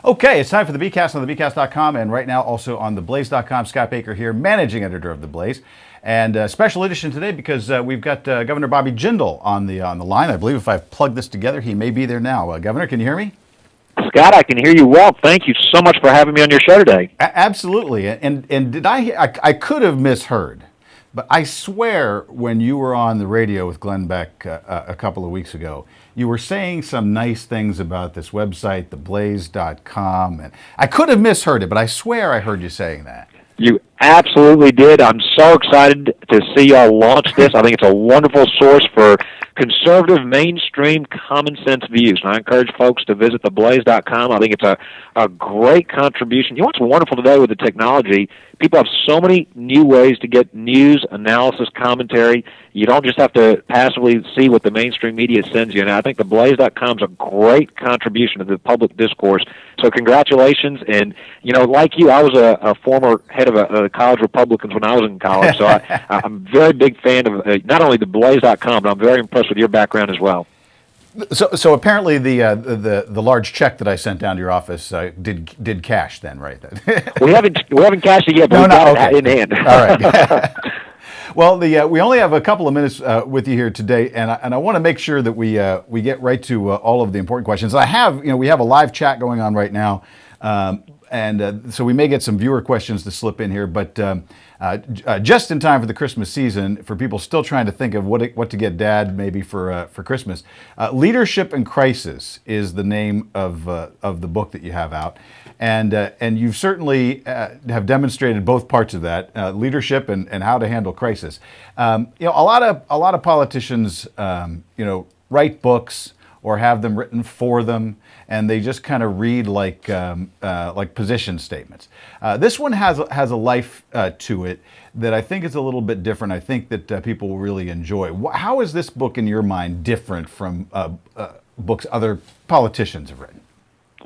Okay, it's time for the Bcast on thebcast.com, and right now also on theblaze.com. Scott Baker here, managing editor of The Blaze. And a special edition today because we've got Governor Bobby Jindal on the line. I believe if I've plugged this together, he may be there now. Governor, can you hear me? Scott, I can hear you well. Thank you so much for having me on your show today. Absolutely. And did I could have misheard, but I swear when you were on the radio with Glenn Beck a couple of weeks ago, you were saying some nice things about this website, theblaze.com, and I could have misheard it, but I swear I heard you saying that. You absolutely did. I'm so excited to see y'all launch this. I think it's a wonderful source for conservative, mainstream, common sense views. And I encourage folks to visit theblaze.com. I think it's a great contribution. You know what's wonderful today with the technology? People have so many new ways to get news, analysis, commentary. You don't just have to passively see what the mainstream media sends you. And I think theblaze.com is a great contribution to the public discourse. So congratulations. And, you know, like you, I was a former head of a college Republicans when I was in college. So I'm a very big fan of not only theblaze.com, but I'm very impressed with your background as well. So apparently the large check that I sent down to your office did cash then, right? we haven't cashed it yet, but we got it in hand. All right. Well, we only have a couple of minutes with you here today, and I want to make sure that we get right to all of the important questions. We have a live chat going on right now, and so we may get some viewer questions to slip in here, but just in time for the Christmas season, for people still trying to think of what to get Dad maybe for Christmas, Leadership in Crisis is the name of the book that you have out, and you've certainly have demonstrated both parts of that, leadership and how to handle crisis. A lot of politicians write books or have them written for them, and they just kind of read like position statements. This one has a life to it that I think is a little bit different. I think that people will really enjoy. How is this book, in your mind, different from books other politicians have written?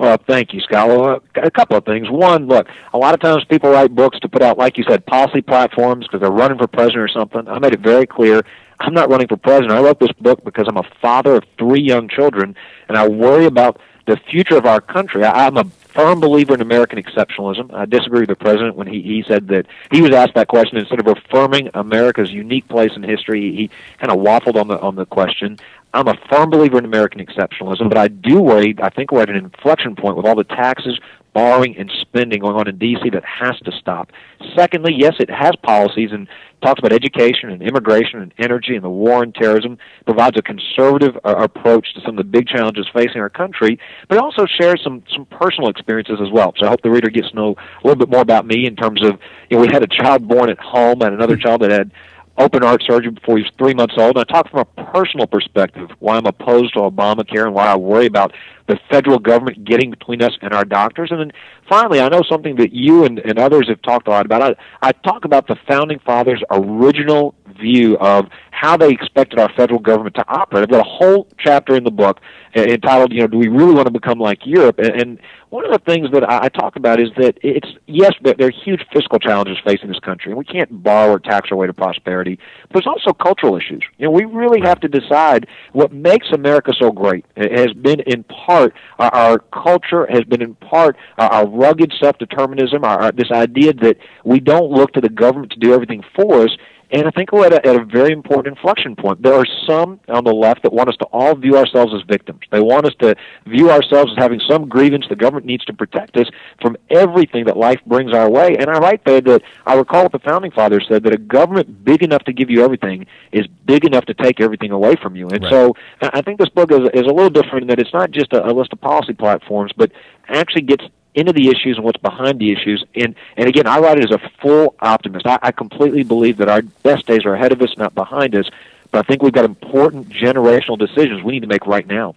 Well, thank you, Scott. Well, a couple of things. One, look, a lot of times people write books to put out, like you said, policy platforms because they're running for president or something. I made it very clear I'm not running for president. I wrote this book because I'm a father of 3 young children, and I worry about the future of our country. I'm a firm believer in American exceptionalism. I disagree with the president when he said that he was asked that question. Instead of affirming America's unique place in history, he kind of waffled on the question. I'm a firm believer in American exceptionalism, but I think we're at an inflection point with all the taxes, borrowing, and spending going on in D.C. that has to stop. Secondly, yes, it has policies and talks about education and immigration and energy and the war on terrorism, provides a conservative approach to some of the big challenges facing our country, but it also shares some personal experiences as well. So I hope the reader gets to know a little bit more about me in terms of, we had a child born at home and another child that had open heart surgery before he was 3 months old. And I talk from a personal perspective why I'm opposed to Obamacare and why I worry about the federal government getting between us and our doctors. And then finally, I know something that you and others have talked a lot about. I talk about the Founding Fathers' original view of how they expected our federal government to operate. I've got a whole chapter in the book entitled, do we really want to become like Europe? And one of the things that I talk about is that yes, there are huge fiscal challenges facing this country, and we can't borrow or tax our way to prosperity, but there's also cultural issues. We really have to decide what makes America so great. It has been in part our culture, has been in part our rugged self-determinism, this idea that we don't look to the government to do everything for us. And I think we're at a very important inflection point. There are some on the left that want us to all view ourselves as victims. They want us to view ourselves as having some grievance. The government needs to protect us from everything that life brings our way. And I write there that I recall what the Founding Fathers said, that a government big enough to give you everything is big enough to take everything away from you. And so I think this book is a little different in that it's not just a list of policy platforms, but actually gets into the issues and what's behind the issues. And again, I write it as a full optimist. I completely believe that our best days are ahead of us, not behind us. But I think we've got important generational decisions we need to make right now.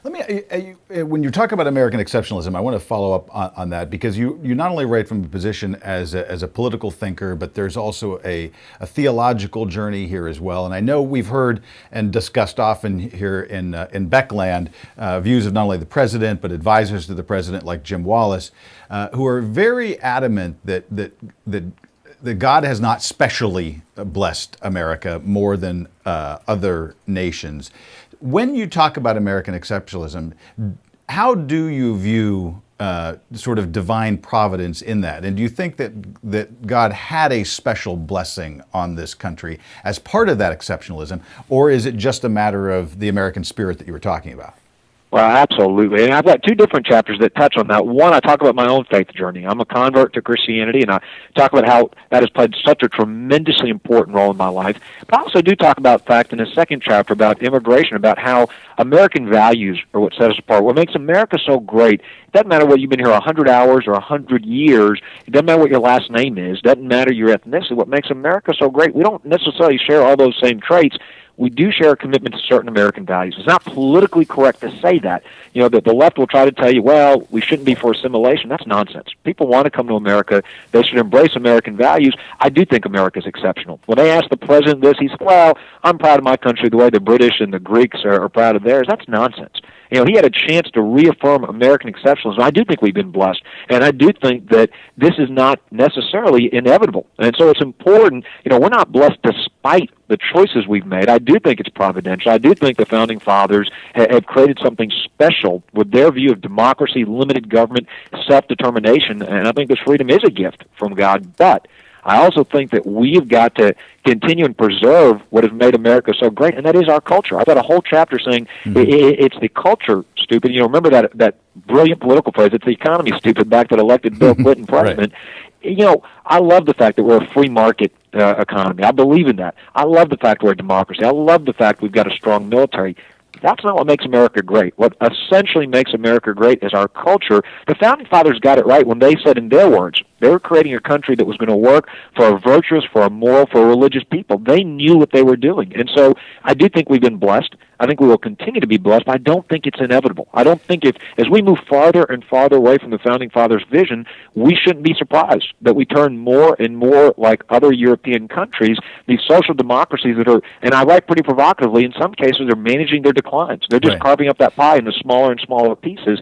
When you talk about American exceptionalism, I want to follow up on that, because you not only write from a position as a political thinker, but there's also a theological journey here as well. And I know we've heard and discussed often here in Beckland views of not only the president, but advisors to the president like Jim Wallace, who are very adamant that God has not specially blessed America more than other nations. When you talk about American exceptionalism, how do you view sort of divine providence in that? And do you think that God had a special blessing on this country as part of that exceptionalism, or is it just a matter of the American spirit that you were talking about? Well, absolutely. And I've got two different chapters that touch on that. One, I talk about my own faith journey. I'm a convert to Christianity, and I talk about how that has played such a tremendously important role in my life. But I also do talk about fact in the second chapter about immigration, about how American values are what set us apart. What makes America so great, it doesn't matter whether you've been here 100 hours or 100 years. It doesn't matter what your last name is. It doesn't matter your ethnicity. What makes America so great, we don't necessarily share all those same traits. We do share a commitment to certain American values. It's not politically correct to say that. You know, that the left will try to tell you, well, we shouldn't be for assimilation. That's nonsense. People want to come to America. They should embrace American values. I do think America's exceptional. When they ask the president this, he said, well, I'm proud of my country the way the British and the Greeks are proud of theirs. That's nonsense. You know, he had a chance to reaffirm American exceptionalism. I do think we've been blessed, and I do think that this is not necessarily inevitable. And so it's important, you know, we're not blessed despite the choices we've made. I do think it's providential. I do think the Founding Fathers have created something special with their view of democracy, limited government, self-determination, and I think this freedom is a gift from God. But I also think that we've got to continue and preserve what has made America so great, and that is our culture. I've got a whole chapter saying it's the culture, stupid. You know, remember that brilliant political phrase, it's the economy, stupid, back that elected Bill Clinton president. Right. You know, I love the fact that we're a free market economy. I believe in that. I love the fact we're a democracy. I love the fact we've got a strong military. That's not what makes America great. What essentially makes America great is our culture. The Founding Fathers got it right when they said, in their words, they were creating a country that was going to work for a virtuous, for a moral, for a religious people. They knew what they were doing. And so I do think we've been blessed. I think we will continue to be blessed, but I don't think it's inevitable. I don't think as we move farther and farther away from the Founding Fathers' vision, we shouldn't be surprised that we turn more and more like other European countries, these social democracies that are, and I write pretty provocatively, in some cases are managing their declines. They're just carving up that pie into smaller and smaller pieces.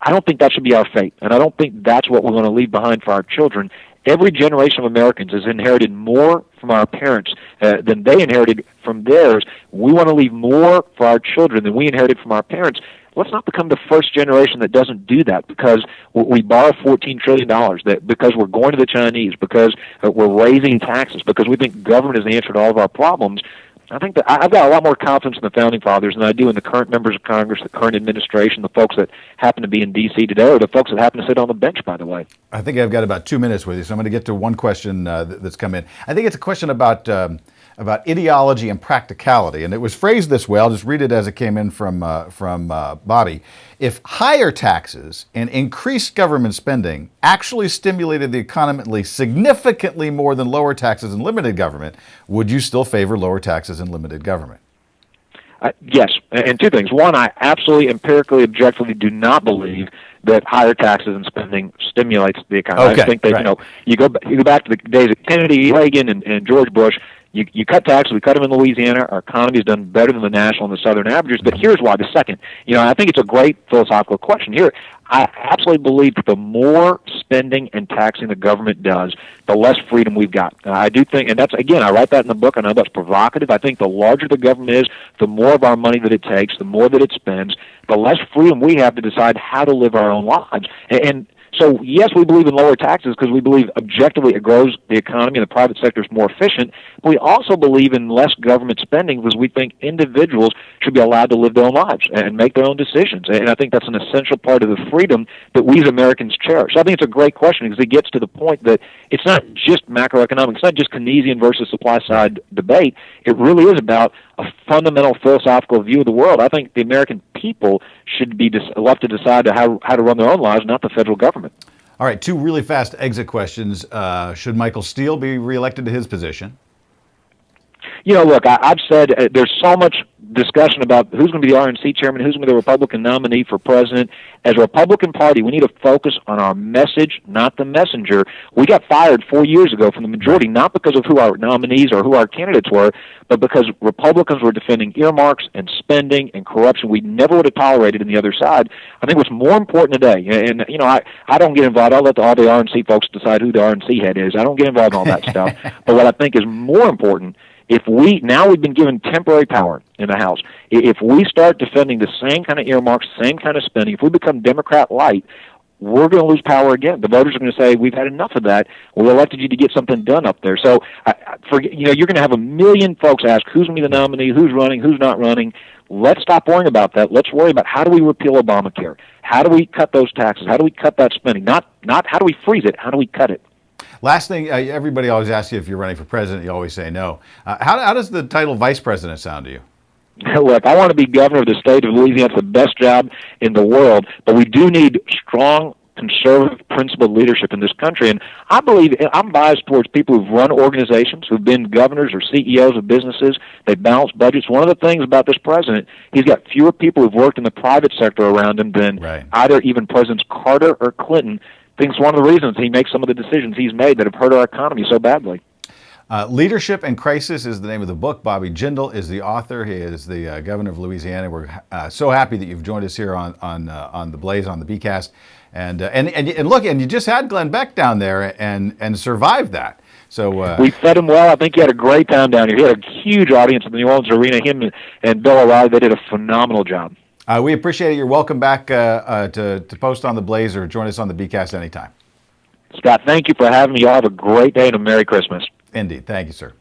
I don't think that should be our fate, and I don't think that's what we're going to leave behind for our children. Every generation of Americans has inherited more from our parents than they inherited from theirs. We want to leave more for our children than we inherited from our parents. Let's not become the first generation that doesn't do that because we borrow $14 trillion, that because we're going to the Chinese, because we're raising taxes, because we think government is the answer to all of our problems. I think that I've got a lot more confidence in the Founding Fathers than I do in the current members of Congress, the current administration, the folks that happen to be in D.C. today, or the folks that happen to sit on the bench, by the way. I think I've got about 2 minutes with you, so I'm going to get to one question that's come in. I think it's a question about ideology and practicality, and it was phrased this way. I'll just read it as it came in from Bobby. If higher taxes and increased government spending actually stimulated the economy significantly more than lower taxes and limited government, would you still favor lower taxes and limited government? Yes, and two things. One, I absolutely, empirically, objectively do not believe that higher taxes and spending stimulates the economy. Okay, I think that you go back to the days of Kennedy, Reagan, and George Bush. You cut taxes, we cut them in Louisiana. Our economy has done better than the national and the southern averages. But here's why. The second, I think it's a great philosophical question here. I absolutely believe that the more spending and taxing the government does, the less freedom we've got. I do think, and that's, again, I write that in the book. I know that's provocative. I think the larger the government is, the more of our money that it takes, the more that it spends, the less freedom we have to decide how to live our own lives. And so, yes, we believe in lower taxes because we believe objectively it grows the economy and the private sector is more efficient. But we also believe in less government spending because we think individuals should be allowed to live their own lives and make their own decisions. And I think that's an essential part of the freedom that we as Americans cherish. So I think it's a great question because it gets to the point that it's not just macroeconomics. It's not just Keynesian versus supply-side debate. It really is about a fundamental philosophical view of the world. I think the American people should be left to decide how to run their own lives, not the federal government. All right, two really fast exit questions. Should Michael Steele be reelected to his position? Look, I've said there's so much discussion about who's going to be the RNC chairman, who's going to be the Republican nominee for president. As a Republican Party, we need to focus on our message, not the messenger. We got fired 4 years ago from the majority, not because of who our nominees or who our candidates were, but because Republicans were defending earmarks and spending and corruption we never would have tolerated in the other side. I think what's more important today, and I don't get involved. I'll let all the RNC folks decide who the RNC head is. I don't get involved in all that stuff. But what I think is more important, now we've been given temporary power in the House. If we start defending the same kind of earmarks, same kind of spending, if we become Democrat light, we're going to lose power again. The voters are going to say, we've had enough of that. We elected you to get something done up there. So, you're going to have a million folks ask, who's going to be the nominee, who's running, who's not running. Let's stop worrying about that. Let's worry about how do we repeal Obamacare? How do we cut those taxes? How do we cut that spending? Not how do we freeze it? How do we cut it? Last thing, everybody always asks you if you're running for president. You always say no. How does the title vice president sound to you? Look, I want to be governor of the state of Louisiana. It's the best job in the world, but we do need strong, conservative, principled leadership in this country. And I believe I'm biased towards people who've run organizations, who've been governors or CEOs of businesses. They balance budgets. One of the things about this president, he's got fewer people who've worked in the private sector around him than either even Presidents Carter or Clinton. I think it's one of the reasons he makes some of the decisions he's made that have hurt our economy so badly. Leadership and Crisis is the name of the book. Bobby Jindal is the author. He is the governor of Louisiana. We're so happy that you've joined us here on the Blaze, on the BCast. And look, and you just had Glenn Beck down there and survived that. So we fed him well. I think he had a great time down here. He had a huge audience at the New Orleans Arena. Him and Bill O'Reilly, they did a phenomenal job. We appreciate it. You're welcome back to post on the Blaze or join us on the BCast anytime. Scott, thank you for having me. Y'all have a great day and a Merry Christmas. Indeed. Thank you, sir.